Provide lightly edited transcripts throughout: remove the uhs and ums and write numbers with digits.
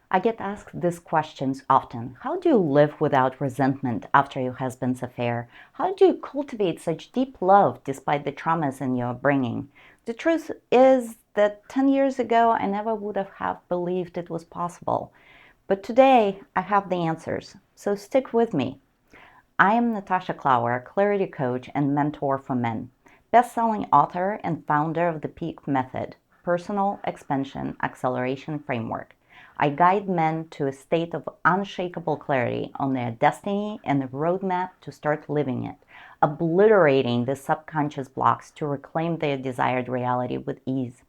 I get asked these questions often. How do you live without resentment after your husband's affair? How do you cultivate such deep love despite the traumas in your bringing? The truth is that 10 years ago, I never would have believed it was possible. But today, I have the answers. So stick with me. I am Natasha Clower, clarity coach and mentor for men, best-selling author and founder of the P.E.A.K method, personal expansion acceleration framework. I guide men to a state of unshakable clarity on their destiny and a roadmap to start living it, obliterating the subconscious blocks to reclaim their desired reality with ease.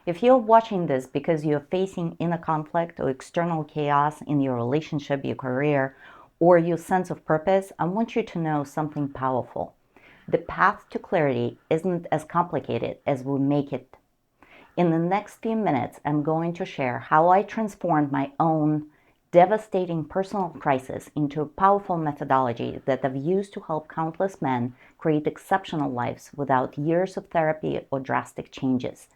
If you're watching this because you're facing inner conflict or external chaos in your relationship, your career, or your sense of purpose, I want you to know something powerful. The path to clarity isn't as complicated as we make it. In the next few minutes, I'm going to share how I transformed my own devastating personal crisis into a powerful methodology that I've used to help countless men create exceptional lives without years of therapy or drastic changes.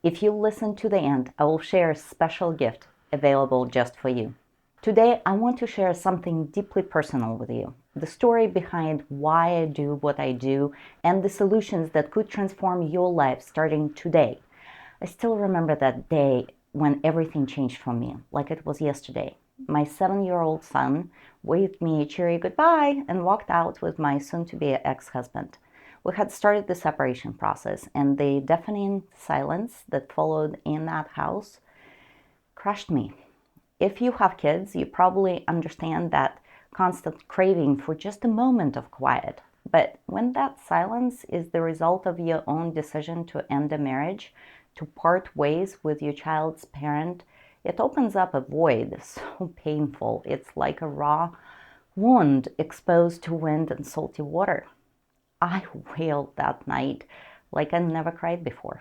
If you listen to the end, I will share a special gift available just for you. Today, I want to share something deeply personal with you. The story behind why I do what I do and the solutions that could transform your life starting today. I still remember that day when everything changed for me, like it was yesterday. My 7-year-old son waved me a cheery goodbye and walked out with my soon-to-be ex-husband. We had started the separation process, and the deafening silence that followed in that house crushed me. If you have kids, you probably understand that constant craving for just a moment of quiet. But when that silence is the result of your own decision to end a marriage, to part ways with your child's parent, it opens up a void so painful. It's like a raw wound exposed to wind and salty water. I wailed that night like I never cried before.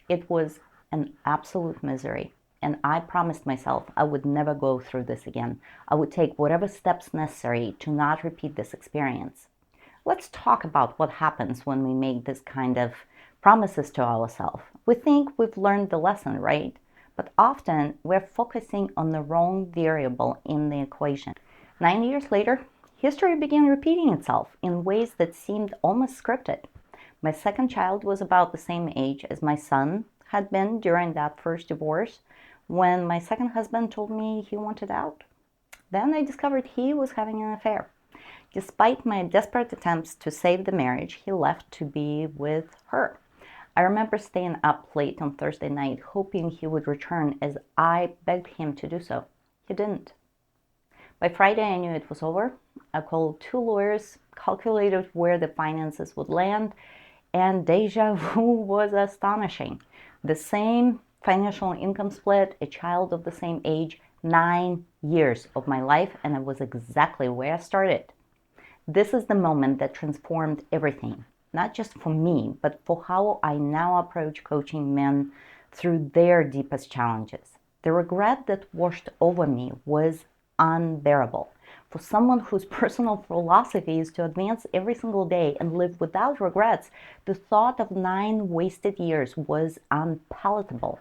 It was an absolute misery, and I promised myself I would never go through this again. I would take whatever steps necessary to not repeat this experience. Let's talk about what happens when we make this kind of promises to ourselves. We think we've learned the lesson, right? But often we're focusing on the wrong variable in the equation. 9 years later, history began repeating itself in ways that seemed almost scripted. My second child was about the same age as my son had been during that first divorce when my second husband told me he wanted out. Then I discovered he was having an affair. Despite my desperate attempts to save the marriage, he left to be with her. I remember staying up late on Thursday night, hoping he would return as I begged him to do so. He didn't. By Friday, I knew it was over. I called 2 lawyers, calculated where the finances would land, and Déjà vu was astonishing. The same financial income split, a child of the same age, 9 years of my life, and it was exactly where I started. This is the moment that transformed everything, not just for me, but for how I now approach coaching men through their deepest challenges. The regret that washed over me was unbearable. For someone whose personal philosophy is to advance every single day and live without regrets, the thought of 9 wasted years was unpalatable.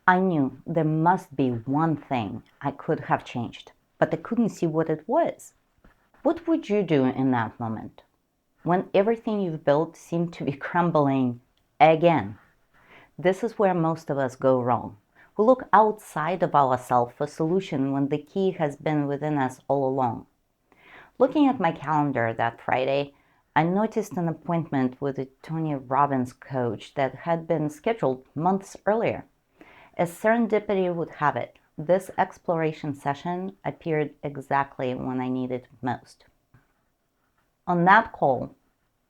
I knew there must be one thing I could have changed, but I couldn't see what it was. What would you do in that moment, when everything you've built seemed to be crumbling again? This is where most of us go wrong. We look outside of ourselves for solution when the key has been within us all along. Looking at my calendar that Friday, I noticed an appointment with a Tony Robbins coach that had been scheduled months earlier. As serendipity would have it, this exploration session appeared exactly when I needed it most. On that call,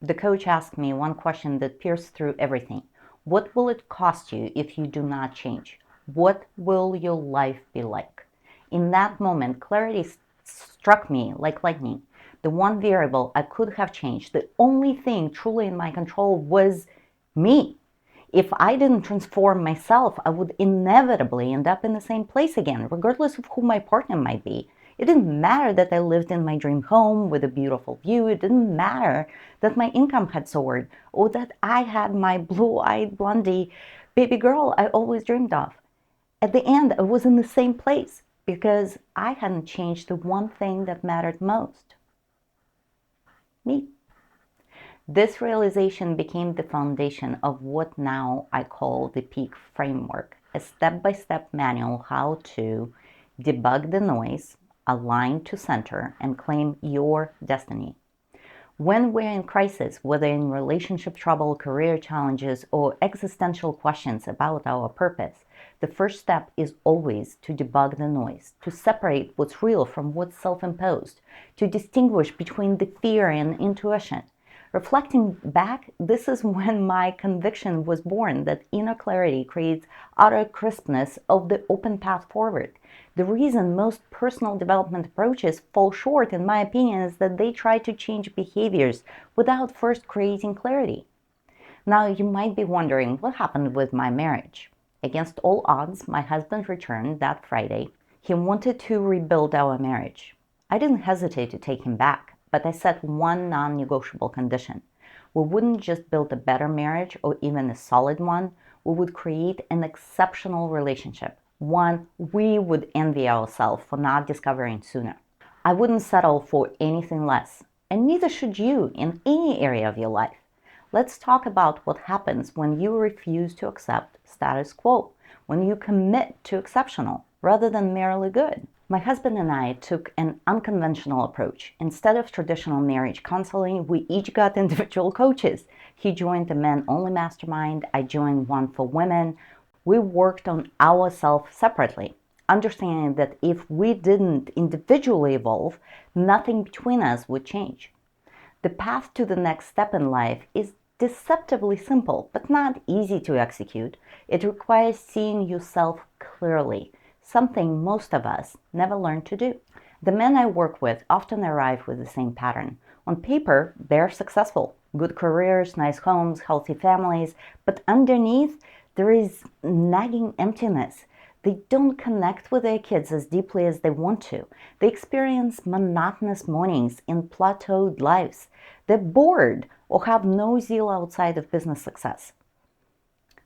the coach asked me one question that pierced through everything. What will it cost you if you do not change? What will your life be like? In that moment, clarity struck me like lightning. The one variable I could have changed, the only thing truly in my control was me. If I didn't transform myself, I would inevitably end up in the same place again, regardless of who my partner might be. It didn't matter that I lived in my dream home with a beautiful view. It didn't matter that my income had soared or that I had my blue-eyed blondie baby girl I always dreamed of. At the end, I was in the same place. because I hadn't changed the one thing that mattered most: me. This realization became the foundation of what now I call the P.E.A.K framework, a step-by-step manual how to debug the noise, align to center, and claim your destiny. When we're in crisis, whether in relationship trouble, career challenges, or existential questions about our purpose, the first step is always to debug the noise, to separate what's real from what's self-imposed, to distinguish between the fear and intuition. Reflecting back, this is when my conviction was born that inner clarity creates outer crispness of the open path forward. The reason most personal development approaches fall short, in my opinion, is that they try to change behaviors without first creating clarity. Now, you might be wondering what happened with my marriage. Against all odds, my husband returned that Friday. He wanted to rebuild our marriage. I didn't hesitate to take him back, but I set one non-negotiable condition. We wouldn't just build a better marriage or even a solid one, we would create an exceptional relationship, one we would envy ourselves for not discovering sooner. I wouldn't settle for anything less, and neither should you in any area of your life. Let's talk about what happens when you refuse to accept status quo, when you commit to exceptional rather than merely good. My husband and I took an unconventional approach. Instead of traditional marriage counseling, we each got individual coaches. He joined a men-only mastermind. I joined one for women. We worked on ourselves separately, understanding that if we didn't individually evolve, nothing between us would change. The path to the next step in life is deceptively simple, but not easy to execute. It requires seeing yourself clearly, something most of us never learn to do. The men I work with often arrive with the same pattern. On paper, they're successful, good careers, nice homes, healthy families, but underneath, there is nagging emptiness. They don't connect with their kids as deeply as they want to. They experience monotonous mornings in plateaued lives. They're bored or have no zeal outside of business success.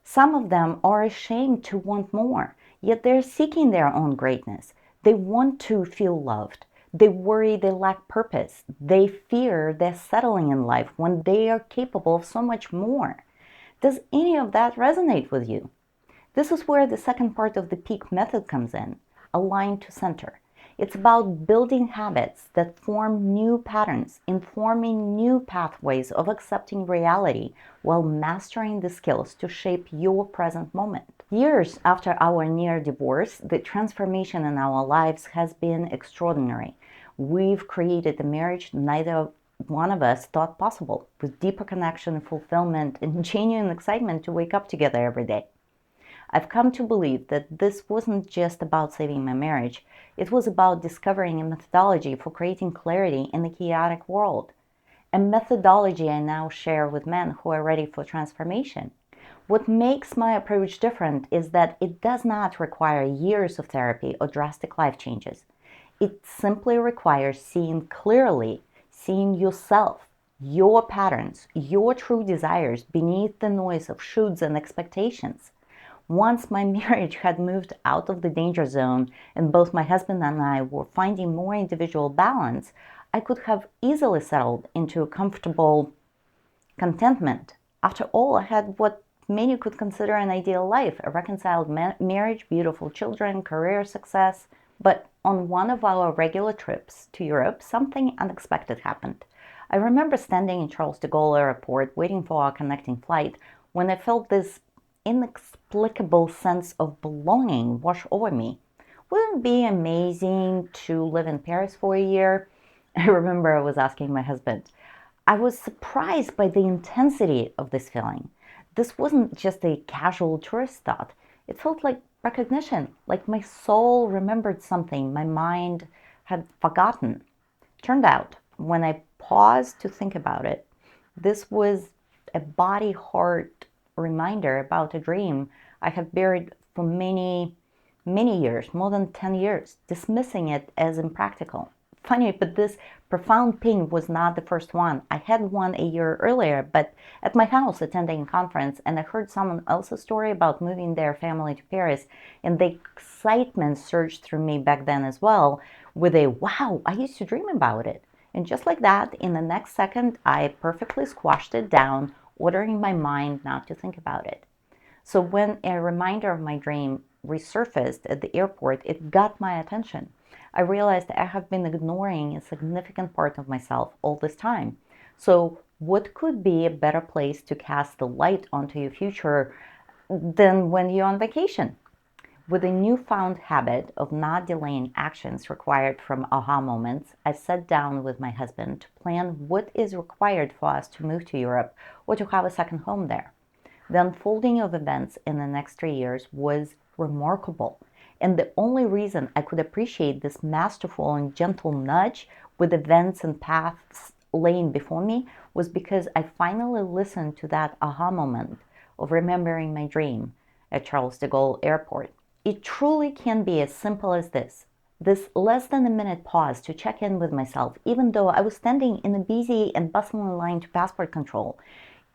Some of them are ashamed to want more, yet they're seeking their own greatness. They want to feel loved. They worry they lack purpose. They fear they're settling in life when they are capable of so much more. Does any of that resonate with you? This is where the second part of the P.E.A.K method comes in, align to center. It's about building habits that form new patterns, informing new pathways of accepting reality while mastering the skills to shape your present moment. Years after our near divorce, the transformation in our lives has been extraordinary. We've created a marriage neither one of us thought possible, with deeper connection, fulfillment, and genuine excitement to wake up together every day. I've come to believe that this wasn't just about saving my marriage, it was about discovering a methodology for creating clarity in the chaotic world. A methodology I now share with men who are ready for transformation. What makes my approach different is that it does not require years of therapy or drastic life changes. It simply requires seeing clearly, seeing yourself, your patterns, your true desires beneath the noise of shoulds and expectations. Once my marriage had moved out of the danger zone and both my husband and I were finding more individual balance, I could have easily settled into a comfortable contentment. After all, I had what many could consider an ideal life, a reconciled marriage, beautiful children, career success. But on one of our regular trips to Europe, something unexpected happened. I remember standing in Charles de Gaulle Airport waiting for our connecting flight when I felt this inexplicable sense of belonging wash over me. Wouldn't it be amazing to live in Paris for a year? I remember I was asking my husband. I was surprised by the intensity of this feeling. This wasn't just a casual tourist thought. It felt like recognition, like my soul remembered something my mind had forgotten. Turned out, when I paused to think about it, this was a body-heart reminder about a dream I had buried for many years, more than 10 years, dismissing it as impractical. funny, but this profound pain was not the first one. I had one a year earlier, but at my house attending a conference, and I heard someone else's story about moving their family to Paris, and the excitement surged through me back then as well, with a wow, I used to dream about it. And just like that, in the next second, I perfectly squashed it down, ordering my mind not to think about it. So when a reminder of my dream resurfaced at the airport, it got my attention. I realized I have been ignoring a significant part of myself all this time. So what could be a better place to cast the light onto your future than when you're on vacation? With a newfound habit of not delaying actions required from aha moments, I sat down with my husband to plan what is required for us to move to Europe or to have a second home there. The unfolding of events in the next 3 years was remarkable, and the only reason I could appreciate this masterful and gentle nudge with events and paths laying before me was because I finally listened to that aha moment of remembering my dream at Charles de Gaulle Airport. It truly can be as simple as this less than a minute pause to check in with myself, even though I was standing in a busy and bustling line to passport control.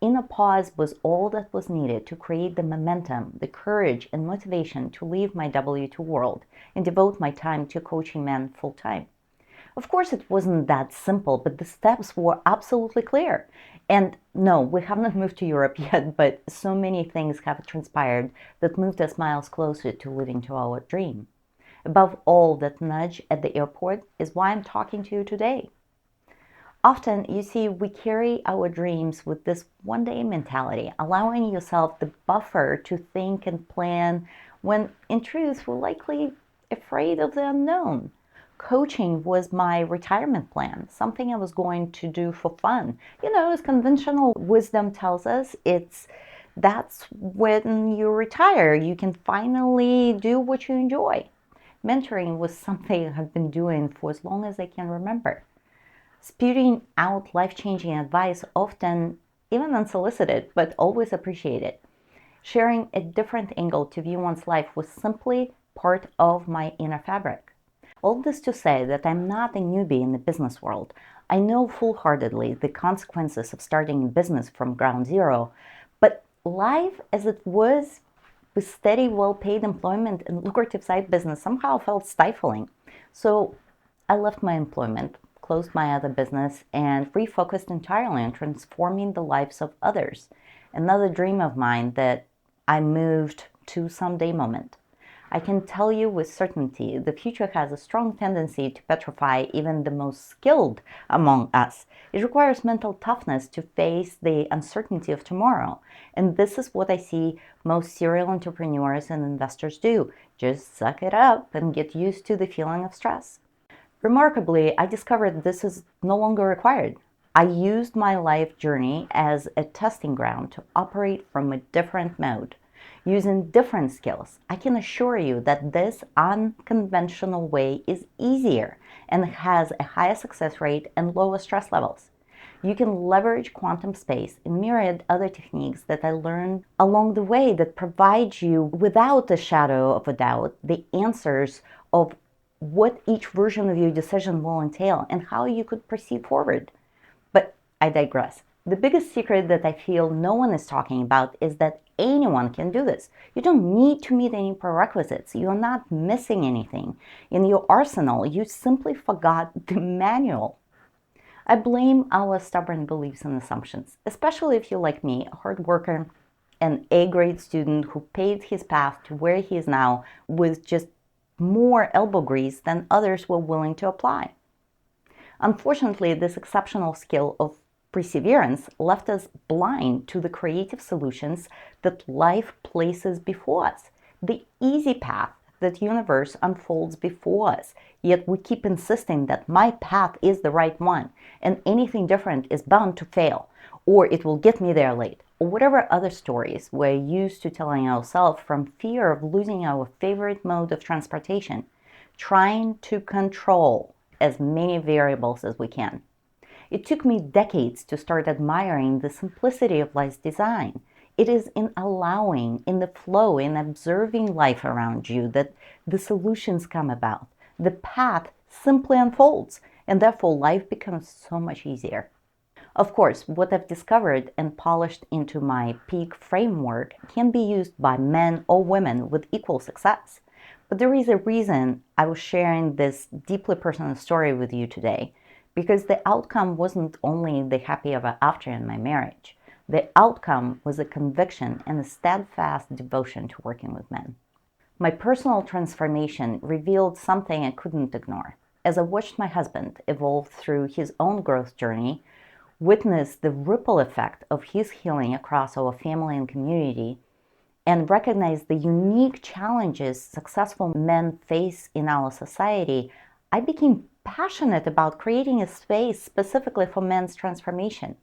In a pause was all that was needed to create the momentum, the courage, and motivation to leave my W2 world and devote my time to coaching men full time. Of course, it wasn't that simple, but the steps were absolutely clear. And no, we have not moved to Europe yet, but so many things have transpired that moved us miles closer to living to our dream. Above all, that nudge at the airport is why I'm talking to you today. Often, you see, we carry our dreams with this one-day mentality, allowing yourself the buffer to think and plan when, in truth, we're likely afraid of the unknown. Coaching was my retirement plan, something I was going to do for fun. As conventional wisdom tells us, that's when you retire, you can finally do what you enjoy. Mentoring was something I've been doing for as long as I can remember. Spewing out life-changing advice, often even unsolicited, but always appreciated. Sharing a different angle to view one's life was simply part of my inner fabric. All this to say that I'm not a newbie in the business world. I know full-heartedly the consequences of starting a business from ground zero, but life as it was, with steady, well-paid employment and lucrative side business, somehow felt stifling. So I left my employment, closed my other business, and refocused entirely on transforming the lives of others. Another dream of mine that I moved to someday moment. I can tell you with certainty the future has a strong tendency to petrify even the most skilled among us. It requires mental toughness to face the uncertainty of tomorrow. And this is what I see most serial entrepreneurs and investors do. Just suck it up and get used to the feeling of stress. Remarkably, I discovered this is no longer required. I used my life journey as a testing ground to operate from a different mode. Using different skills, I can assure you that this unconventional way is easier and has a higher success rate and lower stress levels. You can leverage quantum space and myriad other techniques that I learned along the way that provide you, without a shadow of a doubt, the answers of what each version of your decision will entail and how you could proceed forward. But I digress. The biggest secret that I feel no one is talking about is that anyone can do this. You don't need to meet any prerequisites. You're not missing anything in your arsenal. You simply forgot the manual. I blame our stubborn beliefs and assumptions, especially if you're like me, a hard worker, an A-grade student who paved his path to where he is now with just more elbow grease than others were willing to apply. Unfortunately, this exceptional skill of perseverance left us blind to the creative solutions that life places before us, the easy path that universe unfolds before us. Yet we keep insisting that my path is the right one, and anything different is bound to fail, or it will get me there late, or whatever other stories we're used to telling ourselves from fear of losing our favorite mode of transportation, trying to control as many variables as we can. It took me decades to start admiring the simplicity of life's design. It is in allowing, in the flow, in observing life around you that the solutions come about. The path simply unfolds, and therefore life becomes so much easier. Of course, what I've discovered and polished into my P.E.A.K framework can be used by men or women with equal success. But there is a reason I was sharing this deeply personal story with you today, because the outcome wasn't only the happy ever after in my marriage. The outcome was a conviction and a steadfast devotion to working with men. My personal transformation revealed something I couldn't ignore. As I watched my husband evolve through his own growth journey, witnessed the ripple effect of his healing across our family and community, and recognized the unique challenges successful men face in our society, I became passionate about creating a space specifically for men's transformation.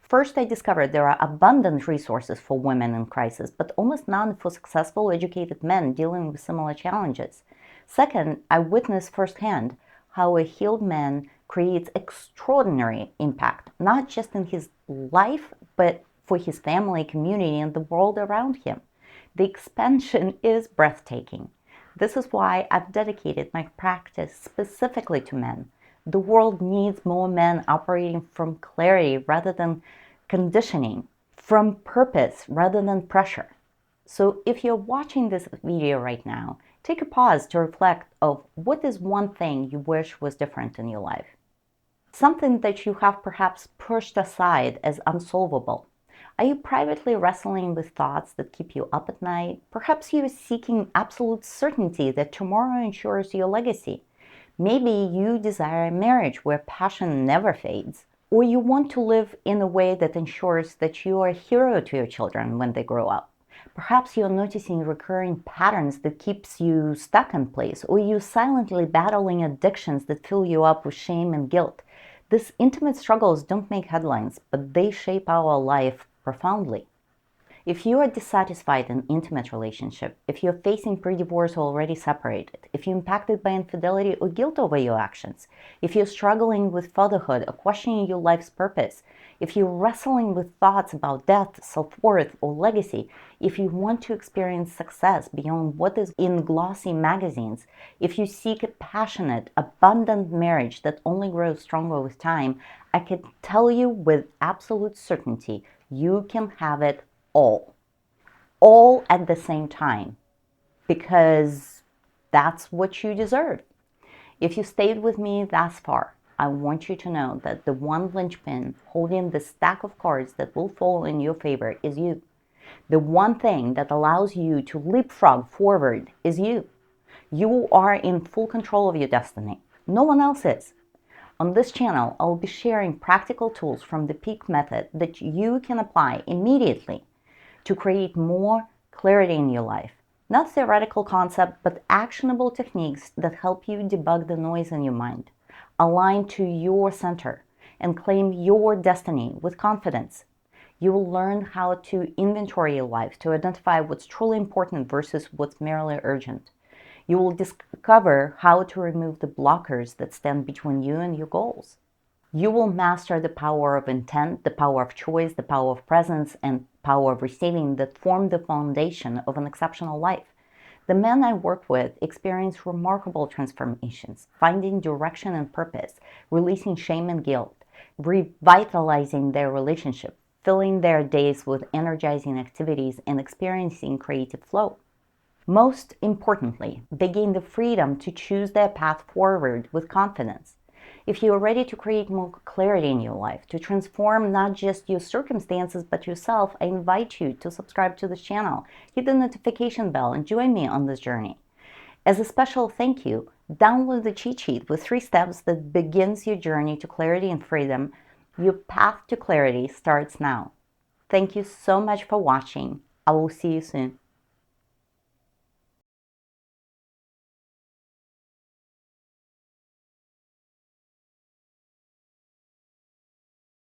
First, I discovered there are abundant resources for women in crisis, but almost none for successful, educated men dealing with similar challenges. Second, I witnessed firsthand how a healed man creates extraordinary impact, not just in his life, but for his family, community, and the world around him. The expansion is breathtaking. This is why I've dedicated my practice specifically to men. The world needs more men operating from clarity rather than conditioning, from purpose rather than pressure. So if you're watching this video right now, take a pause to reflect of what is one thing you wish was different in your life. Something that you have perhaps pushed aside as unsolvable. Are you privately wrestling with thoughts that keep you up at night? Perhaps you're seeking absolute certainty that tomorrow ensures your legacy. Maybe you desire a marriage where passion never fades. Or you want to live in a way that ensures that you are a hero to your children when they grow up. Perhaps you're noticing recurring patterns that keeps you stuck in place, or you're silently battling addictions that fill you up with shame and guilt. These intimate struggles don't make headlines, but they shape our life profoundly. If you are dissatisfied in an intimate relationship, if you're facing pre-divorce or already separated, if you're impacted by infidelity or guilt over your actions, if you're struggling with fatherhood or questioning your life's purpose, if you're wrestling with thoughts about death, self-worth, or legacy, if you want to experience success beyond what is in glossy magazines, if you seek a passionate, abundant marriage that only grows stronger with time, I can tell you with absolute certainty, you can have it all at the same time, because that's what you deserve. If you stayed with me thus far, I want you to know that the one linchpin holding the stack of cards that will fall in your favor is you. The one thing that allows you to leapfrog forward is you. You are in full control of your destiny. No one else is. On this channel, I'll be sharing practical tools from the P.E.A.K method that you can apply immediately to create more clarity in your life. Not theoretical concepts, but actionable techniques that help you debug the noise in your mind, align to your center, and claim your destiny with confidence. You will learn how to inventory your life to identify what's truly important versus what's merely urgent. You will discover how to remove the blockers that stand between you and your goals. You will master the power of intent, the power of choice, the power of presence, and power of receiving that form the foundation of an exceptional life. The men I work with experience remarkable transformations, finding direction and purpose, releasing shame and guilt, revitalizing their relationship, filling their days with energizing activities, and experiencing creative flow. Most importantly, they gain the freedom to choose their path forward with confidence. If you are ready to create more clarity in your life, to transform not just your circumstances but yourself, I invite you to subscribe to this channel, hit the notification bell, and join me on this journey. As a special thank you, download the cheat sheet with 3 steps that begins your journey to clarity and freedom. Your path to clarity starts now. Thank you so much for watching. I will see you soon.